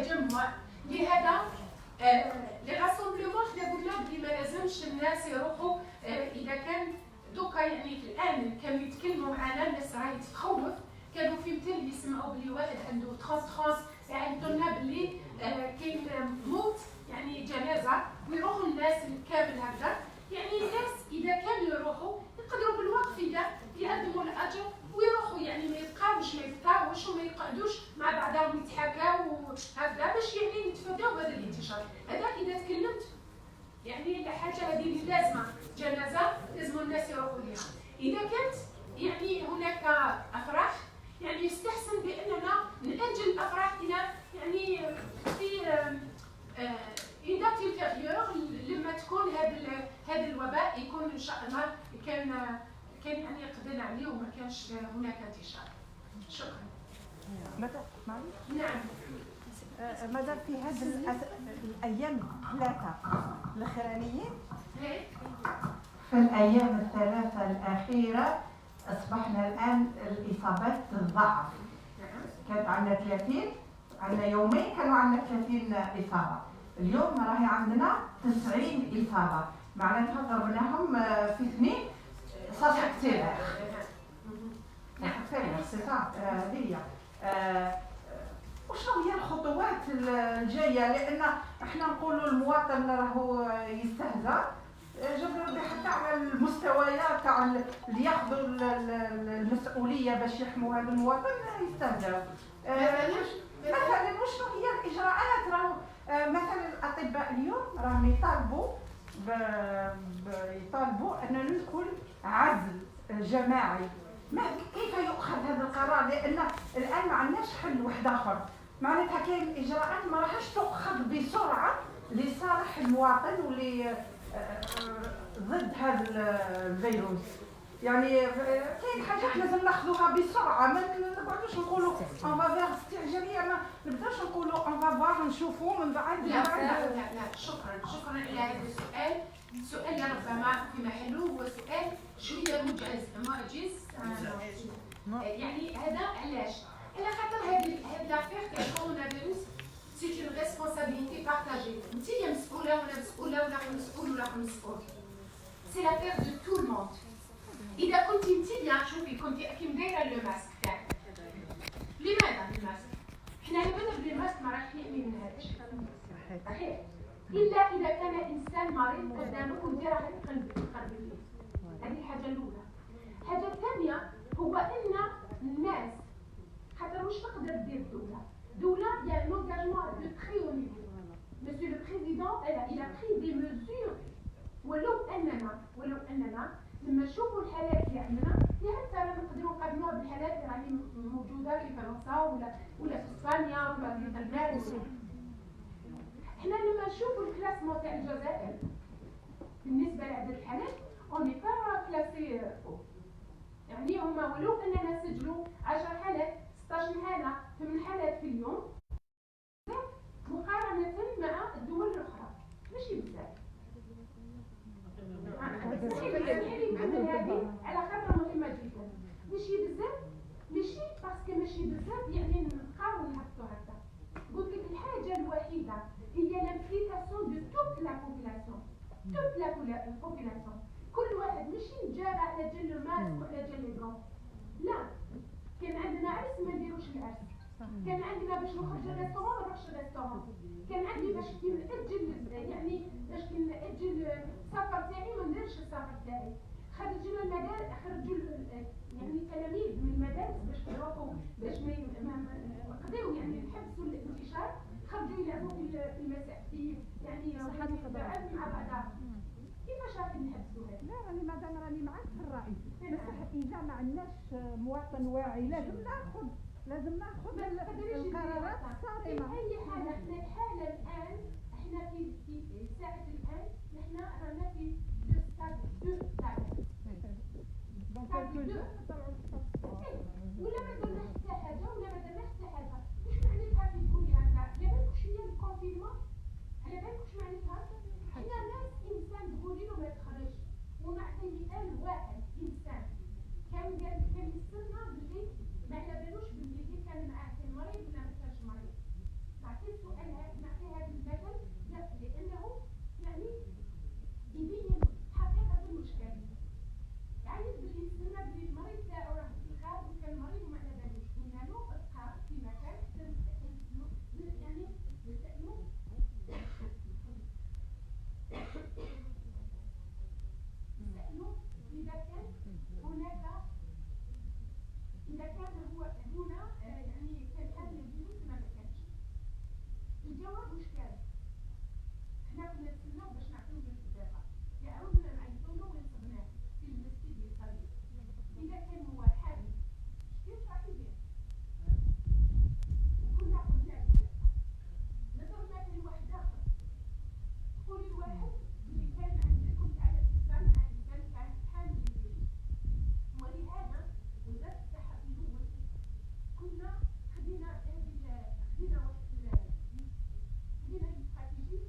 تجمع. لهذا لي راسومبلومون حنا قلنا بلي ما لازمش الناس يروحوا اذا كان دوكا يعني الان كانوا يتكلموا معنا الناس راهي تتخوف، كانوا في مثال يسمعوا بلي واحد عنده 30 يعيطوا لنا بلي كاين موت يعني جنازه ويروحوا الناس كامل هكذا. يعني الناس اذا كانوا يروحوا يقدروا بالوقت يقدموا الاجر ويروحوا، يعني ما يبقاوش وما يقعدوش مع بعضهم يتحاكاو وهكذا باش يعني نتفاداو هذا الانتشار هذا. اذا تكلمت يعني الحاجه هذه اللي لازمه جنازه لازم الناس يروحوا لها. اذا كانت يعني هناك افراح يعني يستحسن باننا ناجل الافراح الى يعني في دات انتيريور لما تكون هذا الوباء يكون ان شاء الله كان يعني قدرنا عليه وما كانش هناك انتشار. شكرا. نعم. ماذا في هذه الايام الثلاثه الاخرانيين؟ في الايام الثلاثه الاخيره اصبحنا الان الاصابات تتضاعف. كانت عندنا 30، عندنا يومين كانوا عندنا 30 اصابه، اليوم راهي عندنا 90 اصابه، معناتها ضربناهم في 2 صح كثير. هي وشنو هي الخطوات الجايه؟ لان احنا نقولوا المواطن راهو يستهزأ، جاب ربي حتى على المستويات تاع اللي ياخذوا المسؤوليه باش يحموا هذا المواطن يستهزأوا. مثلا وشنو هي الاجراءات؟ راهو مثلا الاطباء اليوم راهم يطالبوا انه يكون عزل جماعي. كيف يؤخذ هذا القرار؟ لان الان ما عندناش حل واحد اخر، معناتها كاين اجراءات ما راحش تؤخذ بسرعه لصالح المواطن ولي ضد هذا الفيروس. يعني كاين حاجات لازم ناخذوها بسرعه، ما نقعدوش نقولوا اون فافير استعجاليه، ما نبداوش نقولوا اون فافوار نشوفوا من بعد. لا شكرا على هذا السؤال. سؤال ربما في محله، هو سؤال شويه معجز يعني. هذا علاش؟ على خاطر هذه لافير تاع كورونا فيروس سي اون ريسبونسابيلتي بارطاجي. انت مسؤوله ولا مسؤوله ولا مسؤول ولا مسؤول، سي لافير دو تو الموند. اذا كنت انت بيان شوفي كنت كيم دايره لو ماسك تاعك، لماذا الماسك؟ حنا لابد بلي الماسك ما راح يحمي من هذا الشيء صحيح، الا اذا كان انسان مريض قدامك وانت راح تقربي ليه. هذه الحاجه الاولى. الحاجه الثانيه هو ان الناس خاطر واش تقدر دير دوله يا لونجاجمون دو تري او نيفو. مسيو لو بريزيدون il a pris des mesures. ولو اننا لما نشوفوا الحالات اللي عندنا حتى نقدروا نقارنوها بالحالات اللي راهي موجوده في فرنسا ولا في اسبانيا ولا في البلاد. احنا لما نشوفوا الكلاسمون تاع الجزائر بالنسبه لعدد الحالات اوني با كلاسي فوق. يعني هما ولو اننا نسجلوا 10 حالات 16 حاله 8 حالات في اليوم مقارنه مع الدول الاخرى ماشي بزاف. على خاطر مهمه جدا ماشي بزاف، ماشي باسكو ماشي بزاف يعني نبقاو نحطوا هكذا. قلت لك الحاجه الوحيده هي لامبليكاسيون دو توت لا بوبولاسيون. كل واحد ماشي نجار على جال الماسك وعلى جال لي غون، لا. كان عندنا عرس ما نديروش العرس، كان عندنا باش نخرج للريستورون ما نروحش للريستورون، كان عندي باش نأجل يعني باش نأجل السفر تاعي ما نديرش السفر تاعي. خرجوا يعني التلاميذ من المدارس باش يروحوا باش ما يقدروا يعني يحبسوا الانتشار، خرجوا يلعبوا في المساء في يعني مع بعضها. كيفاش راح نحبسوا هذا؟ لا راني مادام راني معاك في الرأي، بصح إذا ما عندناش مواطن واعي لازم ناخذ القرارات الصارمة. في أي حالة احنا الحالة الآن احنا في ساعة الآن نحن رانا في ستاد 2 ولا ما درنا حتى حاجة واش معناتها في كل هكذا؟ على بالك شنو هي الكونفينمون؟ على بالك واش معناتها؟ احنا ناس انسان تقولي له ما تخرجش، ونعطي مثال واحد انسان كان يستنى باللي ما على بالوش باللي كان معاه كان مريض ولا ما كانش مريض. نعطي نتسناو باش نعطيو له الدفاع يعاودنا نعيطوا له ونصبناه في المسجد يصلي اذا كان هو حامل كيف راح يدير وكنا قلنا له نظرنا لواحد اخر قولي الواحد اللي كان عندكم على اتصال مع انسان كانت حامل ديالي ولهذا وزاره الصحه في الاول كنا خدينا واحد خدينا الاستراتيجي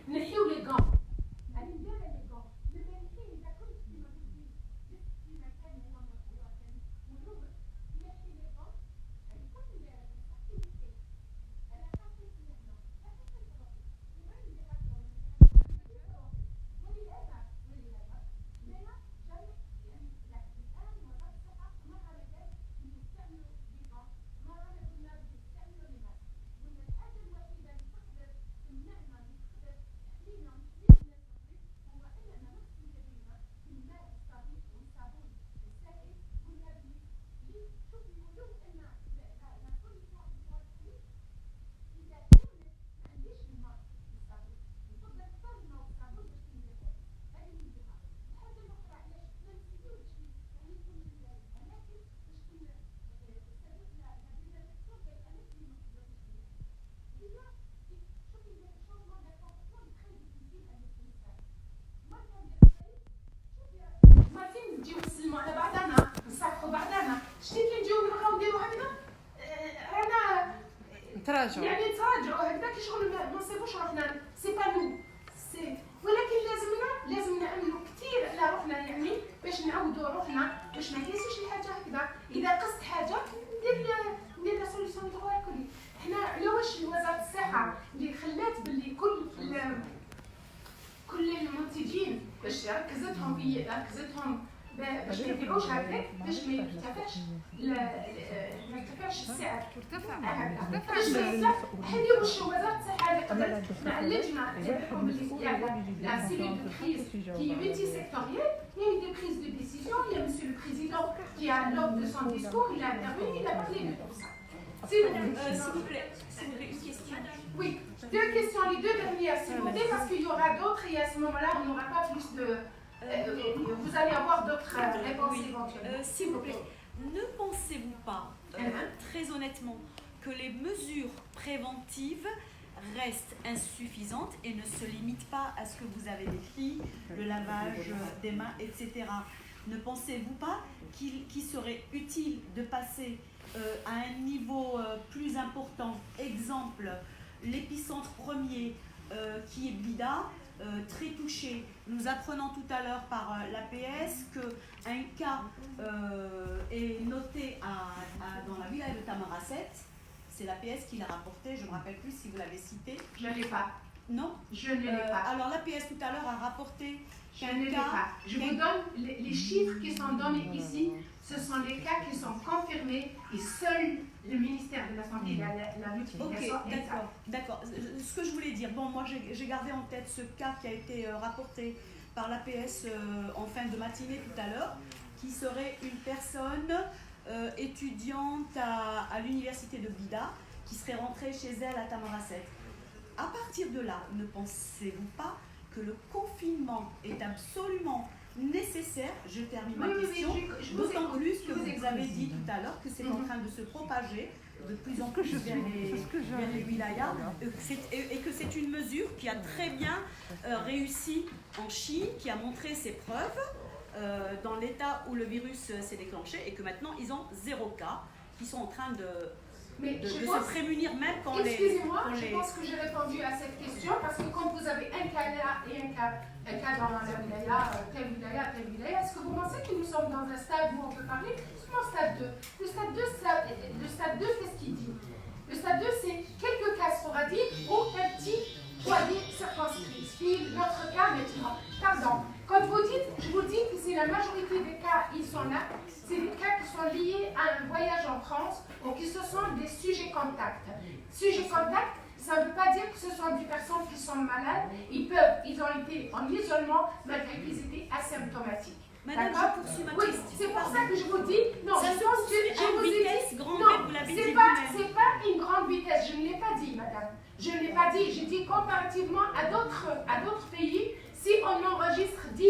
نحيو لي غون يعني ندير لي غون لما نحي اذا كنت كيما قلتي في مكان هو مواطن ونوض نحي لي غون يعني كل ندير اكتيفيتي انا حطيت هنا حطيت روحي وين ندير اكثر ولهذا لما جاي يعني الان مرات ساعات مره رجال يستعملوا لي غون مره قلنا يستعملوا لي ماسك ولا الحاجه الوحيده اللي تقدر تمنعنا اللي تقدر تحمينا من التطبيق هو اننا نغسل يدينا بالماء الصديق والصابون السائل والهبل اللي شوفي ولو ان لا كل واحد اذا كانت ما عنديش الماء والصابون نفضل نختار الماء والصابون باش ننظفها هذه من جهه الحاجه الاخرى علاش ما نسيوش يعني كل الاماكن باش الصديق لا ديزانفكسيون كيخليك لي ما تقدرش هي شوفي لي شونجمون دو كومبورتمون تري ديفيسيل ان الانسان ما كان شوفي ما فين نجيو نسلموا على بعضنا نصافحوا بعضنا شتي كي نجيو نبغاو نديروا هكذا رانا نتراجعوا يعني نتراجعوا هكذا كي شغل ما نصيبوش روحنا سي با نو سي ولكن لازم نعملوا كثير على روحنا يعني باش نعودوا روحنا باش ما نكيسوش الحاجه هكذا اذا قصت حاجه ندير لا سوليسيون دغيا كلي حنا علاش وزاره الصحه اللي خلات باللي كل المنتجين باش ركزتهم باش ما يبيعوش هكاك باش ما يرتفعش السعر باش هذه واش وزاره الصحه اللي قدرت مع اللجنه تاعهم اللي لا cellule de crise qui est multisectorielle, il y a eu des prises de décision, il y a monsieur le président qui a lors de son discours, il a intervenu, il a parlé de tout ça. S'il vous plaît, une question. Oui, deux questions, les deux dernières s'il vous plaît, parce qu'il y aura d'autres et à ce moment-là on n'aura pas plus de vous allez avoir d'autres réponses éventuellement. S'il vous plaît, ne pensez-vous pas, très honnêtement, que les mesures préventives restent insuffisantes et ne se limitent pas à ce que vous avez décrit, le lavage des mains, etc. Ne pensez-vous pas qu'il serait utile de passer à un niveau plus important? Exemple, l'épicentre premier qui est Blida, très touché. Nous apprenons tout à l'heure par l'APS qu'un cas est noté dans la wilaya de Tamarasset. C'est l'APS qui l'a rapporté, je ne me rappelle plus si vous l'avez cité. Je ne l'ai pas. Non? Je ne l'ai pas. Alors l'APS tout à l'heure a rapporté je ne l'ai pas. Je vous donne les chiffres qui sont donnés ici, ce sont les cas qui sont confirmés et seul le ministère de la Santé a la notification. Ok, d'accord. Ce que je voulais dire, bon, moi j'ai gardé en tête ce cas qui a été rapporté par l'APS en fin de matinée tout à l'heure, qui serait une personne étudiante à l'université de Blida, qui serait rentrée chez elle à Tamarasset. À partir de là, ne pensez-vous pas que le confinement est absolument nécessaire? Je termine ma question, d'autant plus que vous avez dit tout à l'heure que c'est en train de se propager de plus en plus vers les wilayas et que c'est une mesure qui a très bien réussi en Chine, qui a montré ses preuves dans l'état où le virus s'est déclenché et que maintenant ils ont 0 cas, qui sont en train de se prémunir même quand les... Excusez-moi, je pense que j'ai répondu à cette question parce que quand vous avez un cas là et un cas dans la wilaya, telle wilaya, est-ce que vous pensez que nous sommes dans un stade où on peut parler? Seulement stade 2. Le stade 2, qu'est-ce qu'il dit? Le stade 2, c'est quelques cas sporadiques ou un petit foyer circonscrit. Ce qui est notre cas maintenant. Pardon. Quand vous dites, je vous dis que c'est la majorité des cas, ils sont là, c'est des cas qui sont liés à un voyage en France ou qui ce sont des sujets contacts. Sujets contacts, ça ne veut pas dire que ce sont des personnes qui sont malades, ils ont été en isolement malgré qu'ils étaient asymptomatiques. Madame, je poursuis ma question. Oui, c'est pour ça que je vous dis, non, ça je pense que je vous ai dit, non, c'est pas une grande vitesse, je ne l'ai pas dit, madame. Je ne l'ai pas dit, j'ai dit comparativement à d'autres pays, si on enregistre 10,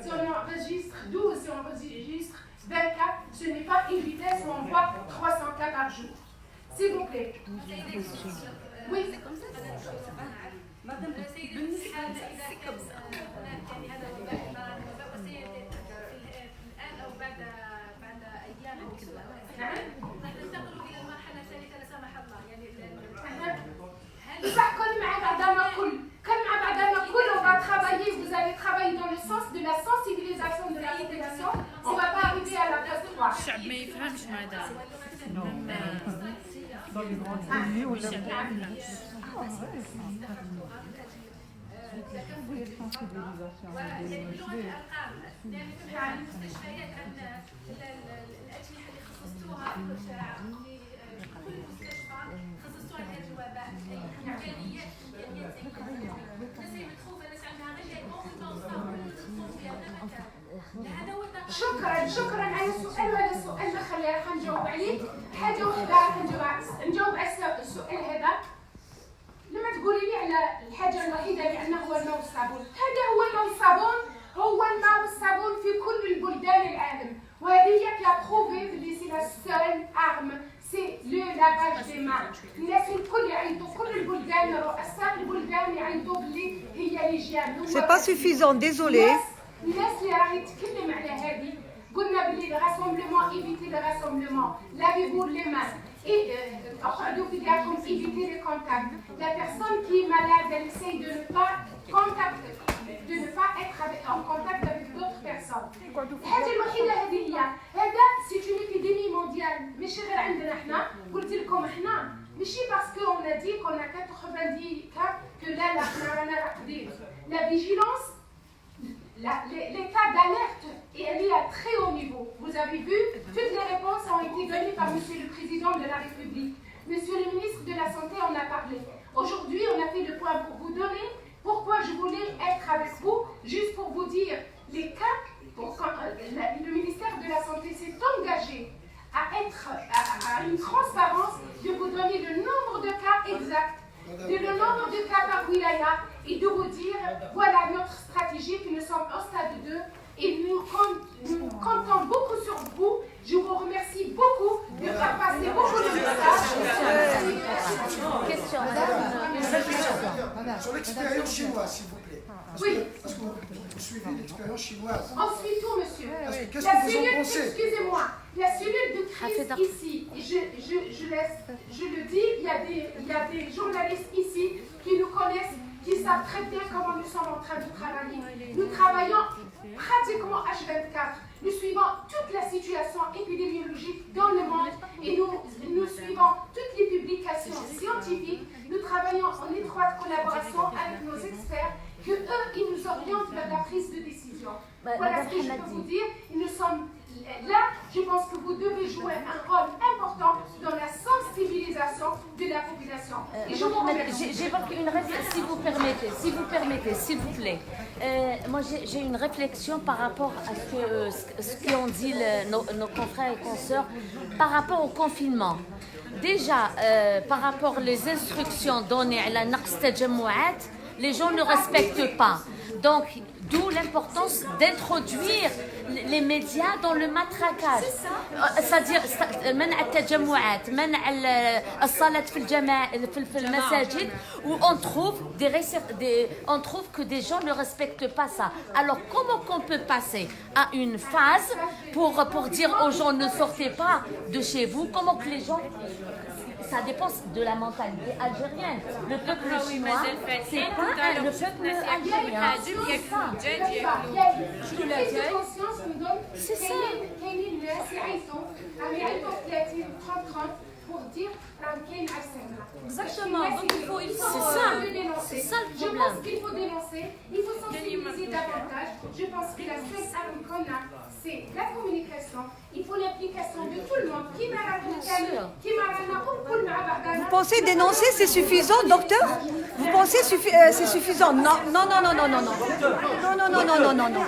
si on enregistre 12, si on enregistre 20 cas, ce n'est pas une vitesse où on voit 300 cas par jour. S'il vous plaît. Oui, c'est comme ça. Madame, c'est comme ça. كل مع بعضنا dans les grands pays ou هي السنسيبيليزاسيون عن المستشفيات عندنا الأجنحة اللي خصصتوها في كل مستشفى خصصتوها لهذا الوباء إمكانيات شكرا على السؤال. وهذا السؤال ما خلينا حنجاوب عليه. حاجه وحده نجاوب على السؤال هذا. لما تقولي لي على الحاجه الوحيده لانه هو الماء والصابون، هذا هو الماء والصابون، هو الماء والصابون في كل البلدان العالم، وهذه هي كابروفي بلي سي لا سول ارم سي لو لافاج دي مان. الناس الكل يعيطوا، كل البلدان رؤساء البلدان يعيطوا بلي هي ليجيان. سي با سوفيزون ديزولي. الناس اللي راهي تتكلم على هذه قلنا بلي الراسومبلومون ايفيتي لو راسومبلومون لافيغو لي مان اقعدوا في دياركم ايفيتي لي كونتاكت. لا بيرسون كي مالاد elle essaye de ne pas être en contact avec d'autres personnes. الحاجه الوحيده هذه هي هذا سي اون ايبيديمي مونديال ماشي غير عندنا حنا. قلت لكم حنا ماشي باسكو اون ا دي كون ا 90 كا كو لا حنا رانا راقدين. لا فيجيلانس l'état d'alerte est à très haut niveau. Vous avez vu, toutes les réponses ont été données par Monsieur le Président de la République. Monsieur le ministre de la Santé en a parlé. Aujourd'hui, on a fait le point pour vous donner pourquoi je voulais être avec vous, juste pour vous dire les cas. Le ministère de la Santé s'est engagé à une transparence, de vous donner le nombre de cas exacts, le nombre de cas par wilaya, et de vous dire, voilà notre stratégie, que nous sommes au stade 2 et nous comptons beaucoup sur vous. Je vous remercie beaucoup de faire passer beaucoup de messages. Question. Sur l'expérience chinoise, s'il vous plaît. Oui. Parce que vous suivez l'expérience chinoise. On suit tout, monsieur. Qu'est-ce La que vous en cellule, pensez? excusez-moi, la cellule de crise ici, je le dis, il y a des journalistes ici qui nous connaissent, qui savent très bien comment nous sommes en train de travailler. Nous travaillons pratiquement H24. Nous suivons toute la situation épidémiologique dans le monde et nous suivons toutes les publications scientifiques. Nous travaillons en étroite collaboration avec nos experts, que eux, ils nous orientent vers la prise de décision. Voilà ce que je peux vous dire. Et nous sommes là, je pense que vous devez jouer un rôle important dans la sensibilisation de la population. Et je vous remercie. J'évoque une réflexion, s'il vous plaît. Moi, j'ai une réflexion par rapport à ce qu'ont dit nos confrères et consoeurs par rapport au confinement. Déjà, par rapport aux instructions données à la naqs tajamouat, les gens ne respectent pas. Donc, d'où l'importance d'introduire les médias dans le matraquage. C'est-à-dire, منع التجمعات، منع الصلاة في المساجد où on trouve que des gens ne respectent pas ça. Alors, comment qu'on peut passer à une phase pour dire aux gens ne sortez pas de chez vous? Comment que les gens... Ça dépend de la mentalité algérienne. Le peuple chinois, c'est pas le peuple algérien. C'est ça. Pour dire exactement. Donc c'est ça le Je problème. pense qu'il faut dénoncer, il faut sensibiliser davantage. Je pense que la seule arme qu'on a, c'est la communication. Il faut l'implication de tout le monde. Vous pensez dénoncer, c'est suffisant, docteur? Vous pensez c'est suffisant? Non, non, non, non, non, non, non. Non, non, non, non, non, non, non.